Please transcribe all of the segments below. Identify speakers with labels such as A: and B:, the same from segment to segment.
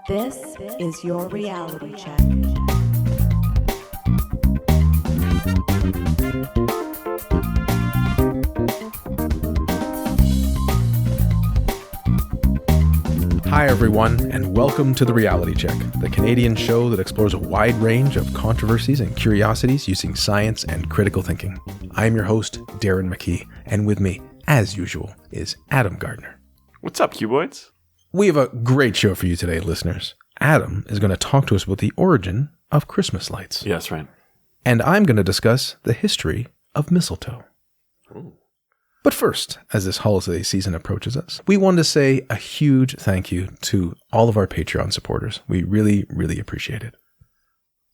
A: This is your reality check.
B: Hi everyone, and welcome to The Reality Check, the Canadian show that explores a wide range of controversies and curiosities using science and critical thinking. I'm your host, Darren McKee, and with me, as usual, is Adam Gardner.
C: What's up, cuboids?
B: We have a great show for you today, listeners. Adam is going to talk to us about the origin of Christmas lights.
C: Yes, right.
B: And I'm going to discuss the history of mistletoe.
C: Ooh.
B: But first, as this holiday season approaches us, we want to say a huge thank you to all of our Patreon supporters. We really, really appreciate it.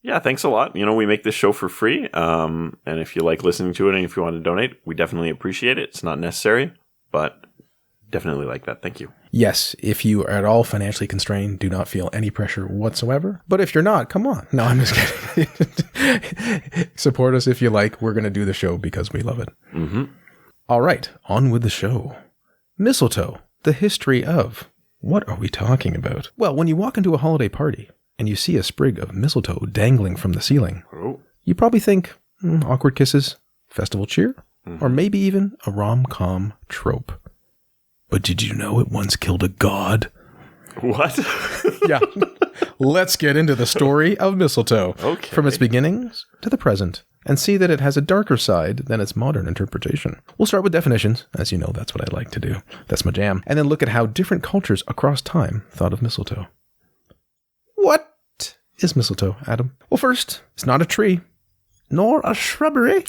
C: Yeah, thanks a lot. You know, we make this show for free. And if you like listening to it and if you want to donate, we definitely appreciate it. It's not necessary, but definitely like that. Thank you.
B: Yes, if you are at all financially constrained, do not feel any pressure whatsoever. But if you're not, come on. No, I'm just kidding. Support us if you like. We're going to do the show because we love it.
C: Mm-hmm.
B: All right, on with the show. Mistletoe, the history of. What are we talking about? Well, when you walk into a holiday party and you see a sprig of mistletoe dangling from the ceiling, you probably think, awkward kisses, festival cheer, or maybe even a rom-com trope. But did you know it once killed a god?
C: What?
B: Yeah. Let's get into the story of mistletoe.
C: Okay.
B: From its beginnings to the present, and see that it has a darker side than its modern interpretation. We'll start with definitions. As you know, that's what I like to do. That's my jam. And then look at how different cultures across time thought of mistletoe. What is mistletoe, Adam? Well, first, it's not a tree, nor a shrubbery,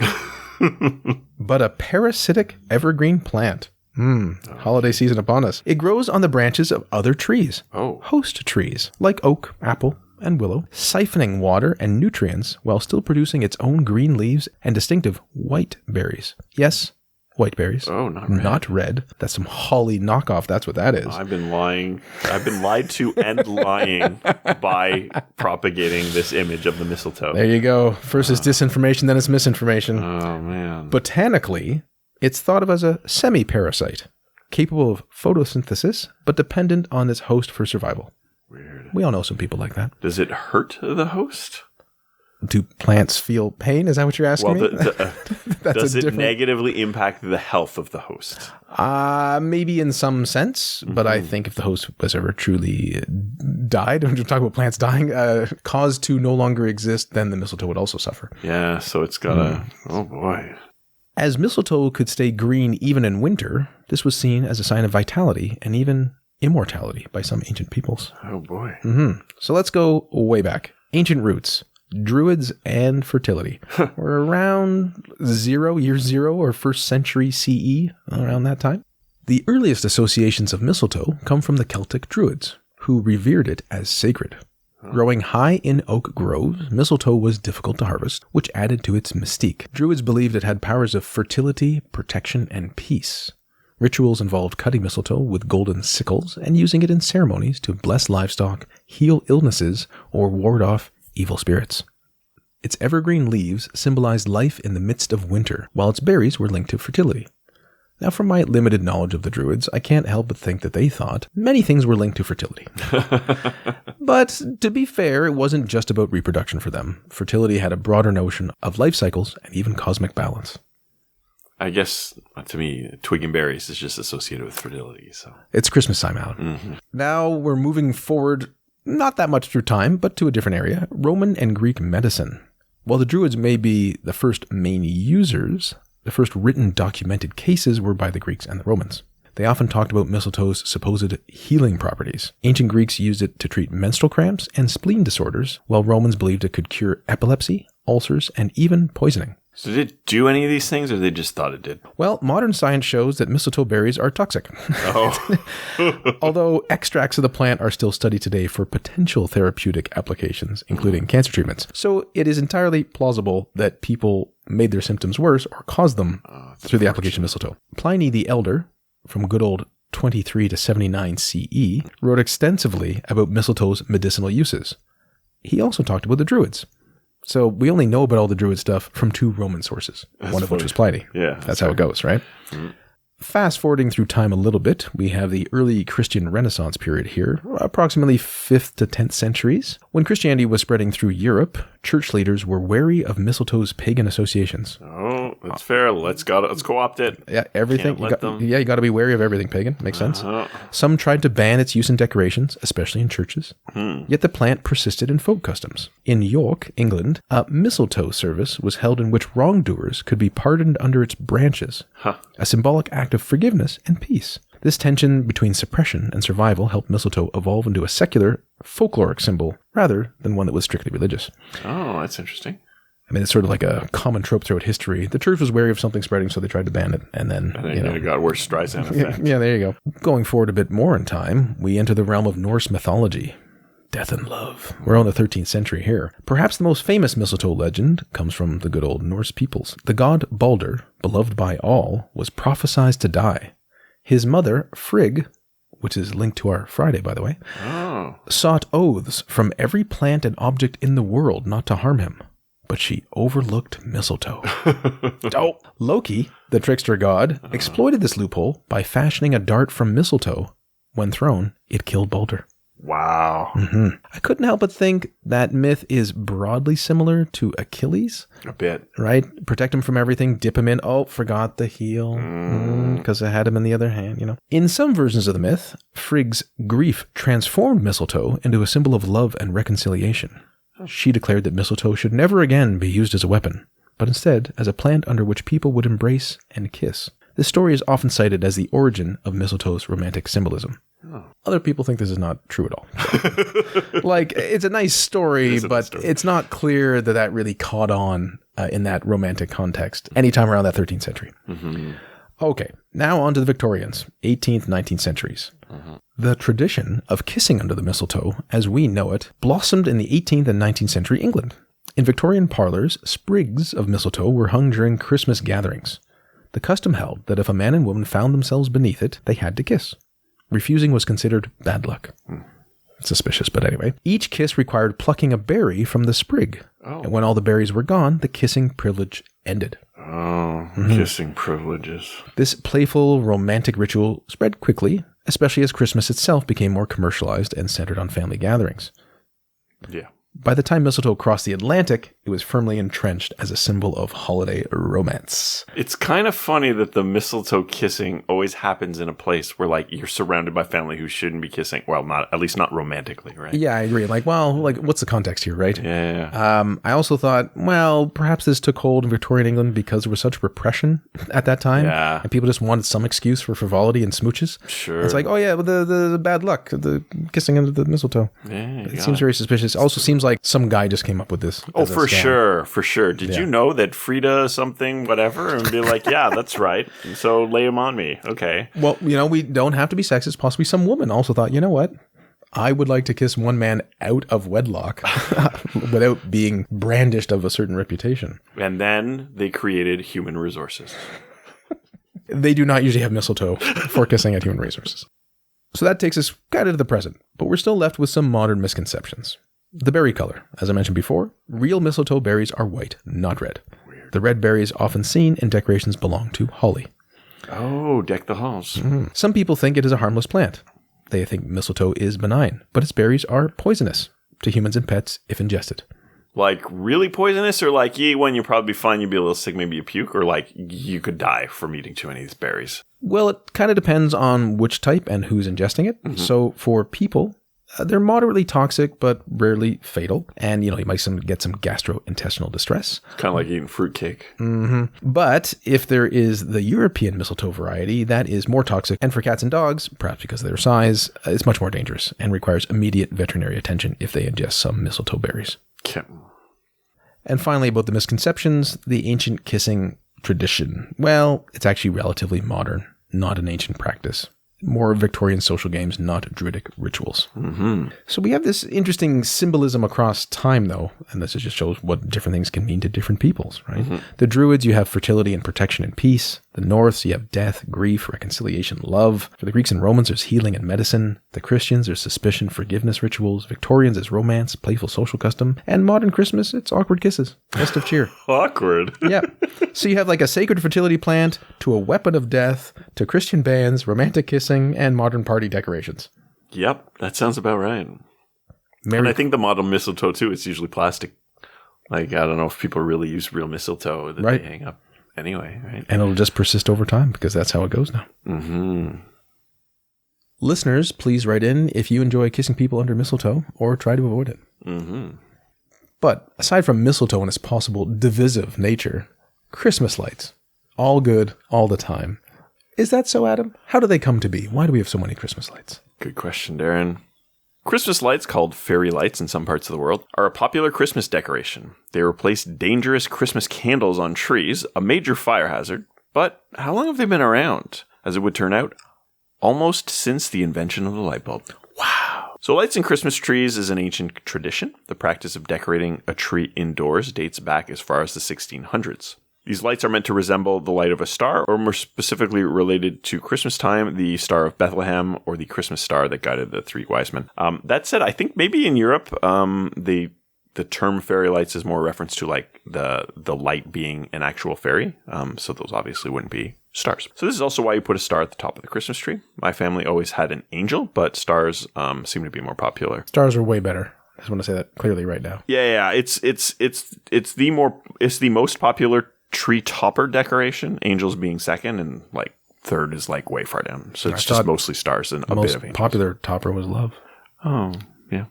B: but a parasitic evergreen plant. Holiday season upon us. It grows on the branches of other trees. Host trees, like oak, apple, and willow, siphoning water and nutrients while still producing its own green leaves and distinctive white berries. Yes, white berries.
C: Oh, not red.
B: Not red. That's some holly knockoff. That's what that is.
C: I've been lying. I've been lied to and lying by propagating this image of the mistletoe.
B: There you go. First it's disinformation, then it's misinformation.
C: Oh, man.
B: Botanically, it's thought of as a semi-parasite, capable of photosynthesis, but dependent on its host for survival.
C: Weird.
B: We all know some people like that.
C: Does it hurt the host?
B: Do plants feel pain? Is that what you're asking me?
C: Does it negatively impact the health of the host?
B: Maybe in some sense, but I think if the host was ever truly died, I'm just talking about plants dying, caused to no longer exist, then the mistletoe would also suffer.
C: Yeah, so it's got a... Oh, boy.
B: As mistletoe could stay green even in winter, this was seen as a sign of vitality and even immortality by some ancient peoples.
C: Oh, boy.
B: So let's go way back. Ancient roots, druids, and fertility. We're around year zero or 1st century CE, around that time. The earliest associations of mistletoe come from the Celtic druids, who revered it as sacred. Growing high in oak groves, mistletoe was difficult to harvest, which added to its mystique. Druids believed it had powers of fertility, protection, and peace. Rituals involved cutting mistletoe with golden sickles and using it in ceremonies to bless livestock, heal illnesses, or ward off evil spirits. Its evergreen leaves symbolized life in the midst of winter, while its berries were linked to fertility. Now, from my limited knowledge of the Druids, I can't help but think that they thought many things were linked to fertility. But to be fair, it wasn't just about reproduction for them. Fertility had a broader notion of life cycles and even cosmic balance.
C: I guess, to me, twigging berries is just associated with fertility. So
B: it's Christmas time out. Now we're moving forward, not that much through time, but to a different area, Roman and Greek medicine. While the Druids may be the first main users, the first written documented cases were by the Greeks and the Romans. They often talked about mistletoe's supposed healing properties. Ancient Greeks used it to treat menstrual cramps and spleen disorders, while Romans believed it could cure epilepsy, ulcers, and even poisoning.
C: So did it do any of these things, or they just thought it did?
B: Well, modern science shows that mistletoe berries are toxic. Although extracts of the plant are still studied today for potential therapeutic applications, including cancer treatments. So it is entirely plausible that people made their symptoms worse or caused them through the application of mistletoe. Pliny the Elder, from good old 23 to 79 CE, wrote extensively about mistletoe's medicinal uses. He also talked about the Druids. So we only know about all the Druid stuff from 2 Roman sources, one of which was Pliny.
C: Yeah.
B: That's how it goes, right? Fast forwarding through time a little bit, we have the early Christian Renaissance period here, approximately 5th to 10th centuries. When Christianity was spreading through Europe, church leaders were wary of mistletoe's pagan associations.
C: Oh, that's fair. Let's co-opt it.
B: Yeah, everything. You got to be wary of everything pagan. Makes sense. Some tried to ban its use in decorations, especially in churches. Yet the plant persisted in folk customs. In York, England, a mistletoe service was held in which wrongdoers could be pardoned under its branches, a symbolic act of forgiveness and peace. This tension between suppression and survival helped mistletoe evolve into a secular, folkloric symbol rather than one that was strictly religious.
C: Oh, that's interesting.
B: I mean, it's sort of like a common trope throughout history. The church was wary of something spreading, so they tried to ban it. And then
C: it got worse Streisand effect.
B: Yeah, there you go. Going forward a bit more in time, we enter the realm of Norse mythology. Death and love. We're on the 13th century here. Perhaps the most famous mistletoe legend comes from the good old Norse peoples. The god Balder, beloved by all, was prophesied to die. His mother, Frigg, which is linked to our Friday, by the way, sought oaths from every plant and object in the world not to harm him. But she overlooked mistletoe. Loki, the trickster god, exploited this loophole by fashioning a dart from mistletoe. When thrown, it killed Balder.
C: Wow.
B: I couldn't help but think that myth is broadly similar to Achilles.
C: A bit.
B: Right? Protect him from everything, dip him in. Oh, forgot the heel. Because I had him in the other hand, In some versions of the myth, Frigg's grief transformed mistletoe into a symbol of love and reconciliation. She declared that mistletoe should never again be used as a weapon, but instead as a plant under which people would embrace and kiss. This story is often cited as the origin of mistletoe's romantic symbolism. Other people think this is not true at all. It's a nice story, but it's not clear that really caught on in that romantic context anytime around that 13th century. Okay, now on to the Victorians, 18th, 19th centuries. The tradition of kissing under the mistletoe, as we know it, blossomed in the 18th and 19th century England. In Victorian parlors, sprigs of mistletoe were hung during Christmas gatherings. The custom held that if a man and woman found themselves beneath it, they had to kiss. Refusing was considered bad luck. Suspicious, but anyway. Each kiss required plucking a berry from the sprig. And when all the berries were gone, the kissing privilege ended.
C: Kissing privileges.
B: This playful, romantic ritual spread quickly, especially as Christmas itself became more commercialized and centered on family gatherings.
C: Yeah.
B: By the time mistletoe crossed the Atlantic, it was firmly entrenched as a symbol of holiday romance.
C: It's kind of funny that the mistletoe kissing always happens in a place where, you're surrounded by family who shouldn't be kissing. Well, at least not romantically, right?
B: Yeah, I agree. What's the context here, right?
C: Yeah.
B: I also thought, perhaps this took hold in Victorian England because there was such repression at that time.
C: Yeah.
B: And people just wanted some excuse for frivolity and smooches.
C: Sure.
B: It's the bad luck, the kissing under the mistletoe.
C: Yeah,
B: it seems very suspicious. It also seems like some guy just came up with this.
C: Oh, for sure. Did you know that Frida something, whatever, and be like, yeah, that's right. And so lay him on me. Okay.
B: Well, we don't have to be sexist. Possibly some woman also thought, you know what? I would like to kiss one man out of wedlock without being brandished of a certain reputation.
C: And then they created human resources.
B: They do not usually have mistletoe for kissing at human resources. So that takes us kind of to the present, but we're still left with some modern misconceptions. The berry color. As I mentioned before, real mistletoe berries are white, not red. Weird. The red berries often seen in decorations belong to holly.
C: Oh, deck the halls.
B: Some people think it is a harmless plant. They think mistletoe is benign, but its berries are poisonous to humans and pets if ingested.
C: Really poisonous, or you eat one, you'll probably be fine, you'll be a little sick, maybe you puke, or you could die from eating too many of these berries?
B: Well, it kind of depends on which type and who's ingesting it. So for people, they're moderately toxic, but rarely fatal. And, you might get some gastrointestinal distress.
C: Kind of like eating fruitcake.
B: But if there is the European mistletoe variety, that is more toxic. And for cats and dogs, perhaps because of their size, it's much more dangerous and requires immediate veterinary attention if they ingest some mistletoe berries.
C: Okay.
B: And finally, about the misconceptions, the ancient kissing tradition. Well, it's actually relatively modern, not an ancient practice. More Victorian social games, not Druidic rituals. So we have this interesting symbolism across time, though, and this just shows what different things can mean to different peoples, right? The Druids, you have fertility and protection and peace. The Norse, you have death, grief, reconciliation, love. For the Greeks and Romans, there's healing and medicine. The Christians, there's suspicion, forgiveness rituals. Victorians, there's romance, playful social custom. And modern Christmas, it's awkward kisses, festive cheer.
C: Awkward.
B: Yeah. So you have like a sacred fertility plant to a weapon of death to Christian bands, romantic kissing, and modern party decorations.
C: Yep, that sounds about right. And I think the modern mistletoe, too, it's usually plastic. Like, I don't know if people really use real mistletoe that they hang up anyway, right?
B: And it'll just persist over time because that's how it goes now.
C: Mm-hmm.
B: Listeners, please write in if you enjoy kissing people under mistletoe or try to avoid it.
C: Mm-hmm.
B: But aside from mistletoe and its possible divisive nature, Christmas lights, all good, all the time. Is that so, Adam? How do they come to be? Why do we have so many Christmas lights?
C: Good question, Darren. Christmas lights, called fairy lights in some parts of the world, are a popular Christmas decoration. They replace dangerous Christmas candles on trees, a major fire hazard. But how long have they been around? As it would turn out, almost since the invention of the light bulb. Wow. So lights and Christmas trees is an ancient tradition. The practice of decorating a tree indoors dates back as far as the 1600s. These lights are meant to resemble the light of a star, or more specifically related to Christmas time, the Star of Bethlehem, or the Christmas star that guided the three wise men. That said, I think maybe in Europe, the term fairy lights is more reference to like the light being an actual fairy. So those obviously wouldn't be stars. So this is also why you put a star at the top of the Christmas tree. My family always had an angel, but stars seem to be more popular.
B: Stars are way better. I just want to say that clearly right now.
C: Yeah. It's the most popular tree topper decoration, angels being second, and like third is like way far down. So it's just mostly stars and a bit of angels. The most popular
B: topper was love.
C: Oh, yeah.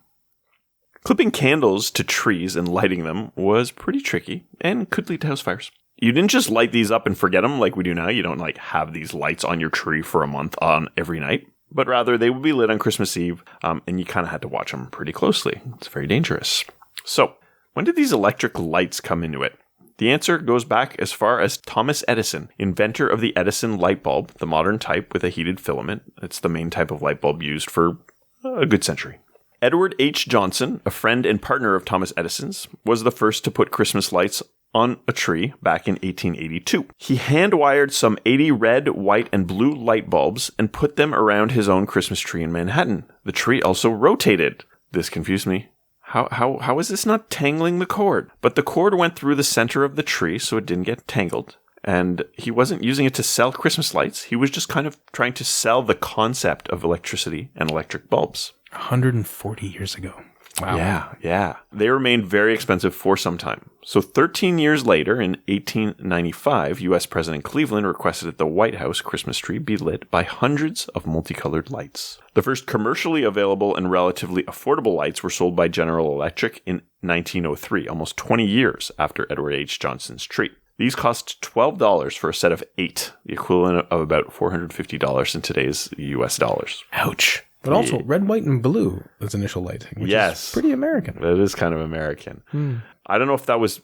C: Clipping candles to trees and lighting them was pretty tricky and could lead to house fires. You didn't just light these up and forget them like we do now. You don't like have these lights on your tree for a month on every night, but rather they would be lit on Christmas Eve, and you kind of had to watch them pretty closely. It's very dangerous. So when did these electric lights come into it? The answer goes back as far as Thomas Edison, inventor of the Edison light bulb, the modern type with a heated filament. It's the main type of light bulb used for a good century. Edward H. Johnson, a friend and partner of Thomas Edison's, was the first to put Christmas lights on a tree back in 1882. He hand-wired some 80 red, white, and blue light bulbs and put them around his own Christmas tree in Manhattan. The tree also rotated. This confused me. How is this not tangling the cord? But the cord went through the center of the tree, so it didn't get tangled. And he wasn't using it to sell Christmas lights. He was just kind of trying to sell the concept of electricity and electric bulbs.
B: 140 years ago. Wow.
C: Yeah. They remained very expensive for some time. So 13 years later, in 1895, U.S. President Cleveland requested that the White House Christmas tree be lit by hundreds of multicolored lights. The first commercially available and relatively affordable lights were sold by General Electric in 1903, almost 20 years after Edward H. Johnson's tree. These cost $12 for a set of 8, the equivalent of about $450 in today's U.S. dollars.
B: Ouch. But also, red, white, and blue as initial lighting, which is pretty American.
C: That is kind of American. I don't know if that was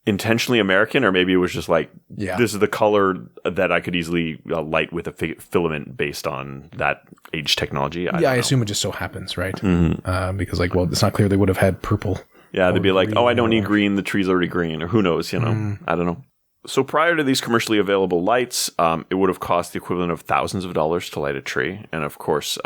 C: intentionally American or maybe it was just like, this is the color that I could easily light with a filament based on that age technology. I assume
B: it just so happens, right? Mm-hmm. Because, it's not clear they would have had purple.
C: Yeah, they'd be like, I don't need green. The tree's already green. Or who knows, I don't know. So prior to these commercially available lights, it would have cost the equivalent of thousands of dollars to light a tree. And of course,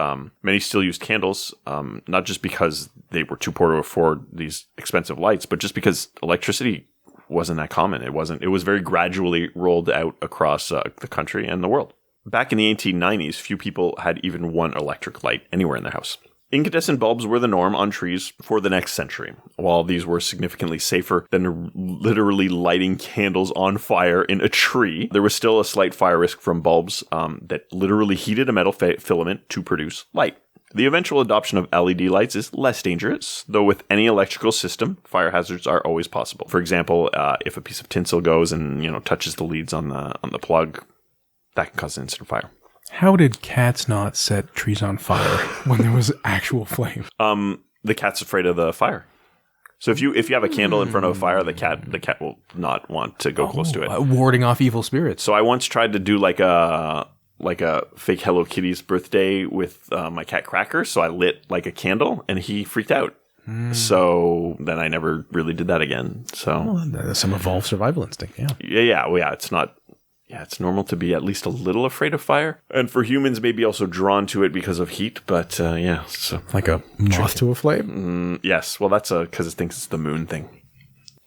C: many still used candles, not just because they were too poor to afford these expensive lights, but just because electricity wasn't that common. It was very gradually rolled out across the country and the world. Back in the 1890s, few people had even one electric light anywhere in their house. Incandescent bulbs were the norm on trees for the next century. While these were significantly safer than literally lighting candles on fire in a tree, there was still a slight fire risk from bulbs that literally heated a metal filament to produce light. The eventual adoption of LED lights is less dangerous, though with any electrical system, fire hazards are always possible. For example, if a piece of tinsel goes and touches the leads on the plug, that can cause an instant fire.
B: How did cats not set trees on fire when there was actual flame?
C: The cat's afraid of the fire. So if you have a candle in front of a fire, the cat will not want to go close to it.
B: Warding off evil spirits.
C: So I once tried to do like a fake Hello Kitty's birthday with my cat Cracker. So I lit like a candle and he freaked out. So then I never really did that again. So
B: that's some evolved survival instinct. Yeah.
C: Yeah. Well, yeah. It's not. Yeah, it's normal to be at least a little afraid of fire. And for humans, maybe also drawn to it because of heat. But yeah. So
B: Like a moth to a flame?
C: yes. Well, that's because it thinks it's the moon thing.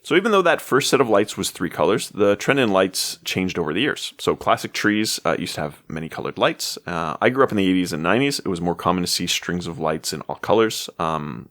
C: So even though that first set of lights was 3 colors, the trend in lights changed over the years. So classic trees used to have many colored lights. I grew up in the 80s and 90s. It was more common to see strings of lights in all colors,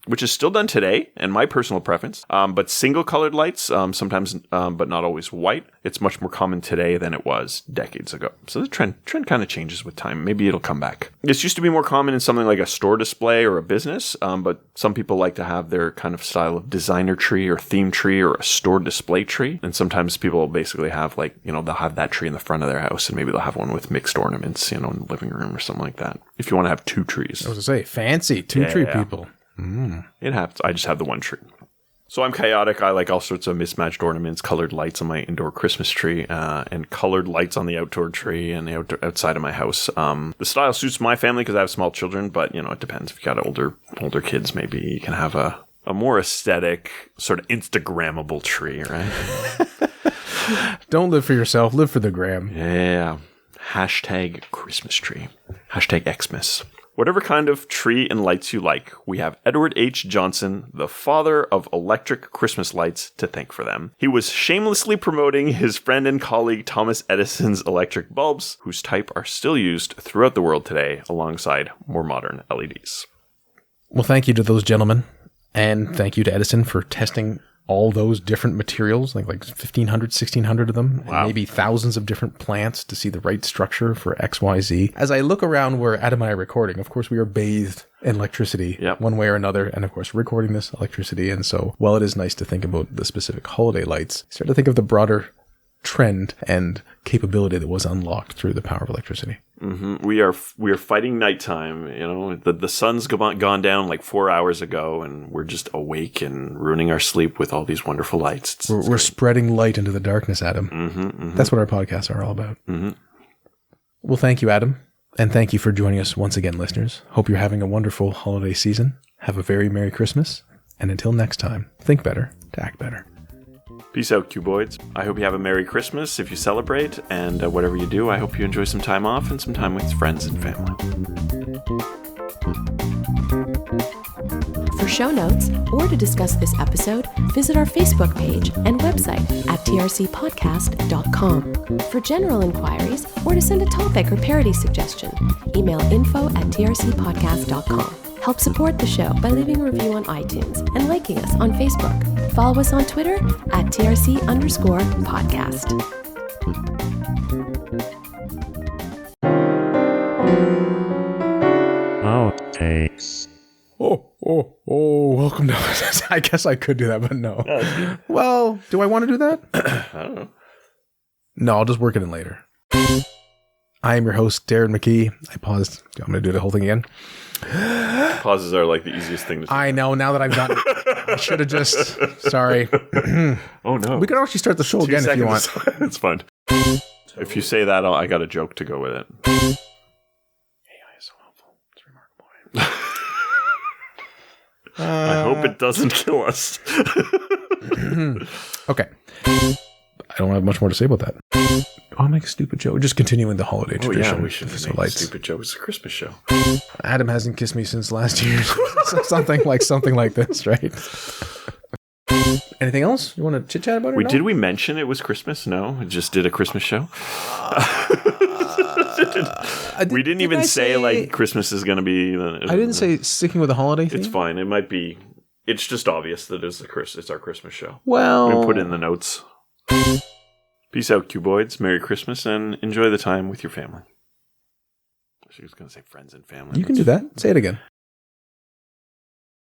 C: which is still done today, and my personal preference. But single colored lights, sometimes, but not always white. It's much more common today than it was decades ago. So the trend kind of changes with time. Maybe it'll come back. This used to be more common in something like a store display or a business, but some people like to have their kind of style of designer tree or theme tree or a store display tree. And sometimes people basically have they'll have that tree in the front of their house, and maybe they'll have one with mixed ornaments, in the living room or something like that. If you want to have 2 trees.
B: I was going to say, fancy, 2 tree people.
C: It happens. I just have the 1 tree. So I'm chaotic. I like all sorts of mismatched ornaments, colored lights on my indoor Christmas tree, and colored lights on the outdoor tree and the outside of my house. The style suits my family because I have small children, but it depends. If you got older kids, maybe you can have a more aesthetic, sort of Instagrammable tree, right?
B: Don't live for yourself, live for the gram.
C: Yeah. Hashtag Christmas tree. Hashtag Xmas. Whatever kind of tree and lights you like, we have Edward H. Johnson, the father of electric Christmas lights, to thank for them. He was shamelessly promoting his friend and colleague Thomas Edison's electric bulbs, whose type are still used throughout the world today, alongside more modern LEDs.
B: Well, thank you to those gentlemen. And thank you to Edison for testing all those different materials, like 1,500, 1,600 of them,
C: Wow.
B: and maybe thousands of different plants to see the right structure for XYZ. As I look around where Adam and I are recording, of course, we are bathed in electricity one way or another, and of course, recording this electricity. And so, while it is nice to think about the specific holiday lights, start to think of the broader trend and capability that was unlocked through the power of electricity.
C: Mm-hmm. We are fighting nighttime. The sun's gone down like 4 hours ago, and we're just awake and ruining our sleep with all these wonderful lights.
B: We're spreading light into the darkness, Adam. That's what our podcasts are all about. Well, thank you, Adam. And thank you for joining us once again, listeners. Hope you're having a wonderful holiday season. Have a very Merry Christmas. And until next time, think better to act better.
C: Peace out, cuboids. I hope you have a Merry Christmas if you celebrate, and whatever you do, I hope you enjoy some time off and some time with friends and family.
D: For show notes or to discuss this episode, visit our Facebook page and website at trcpodcast.com. For general inquiries or to send a topic or parody suggestion, email info@trcpodcast.com. Help support the show by leaving a review on iTunes and liking us on Facebook. Follow us on Twitter at TRC_podcast.
E: Outtakes.
B: Oh, welcome to... I guess I could do that, but no. Well, do I want to do that?
C: I don't know.
B: No, I'll just work it in later. I am your host, Darren McKee. I paused. I'm going to do the whole thing again.
C: Pauses are like the easiest thing to do.
B: I know, now that I've done it. I should have just... Sorry.
C: Oh, no.
B: We can actually start the show again if you want.
C: It's fine. If you say that, I got a joke to go with it.
B: AI is so helpful. It's remarkable.
C: I hope it doesn't kill us.
B: Okay. I don't have much more to say about that. I'll make a stupid joke. Just continuing the holiday tradition.
C: We should
B: So
C: make
B: lights.
C: stupid jokes. It's a Christmas show.
B: Adam hasn't kissed me since last year. So something like this, right? Anything else you want to chit chat about?
C: Did we mention it was Christmas? No, it just did a Christmas show. We didn't even say like Christmas is going to be.
B: I didn't say sticking with the holiday theme.
C: It's fine. It might be. It's just obvious that it's our Christmas show.
B: Well,
C: we put it in the notes. Peace out, cuboids. Merry Christmas and enjoy the time with your family. She was going to say friends and family.
B: You can do that. Say it again.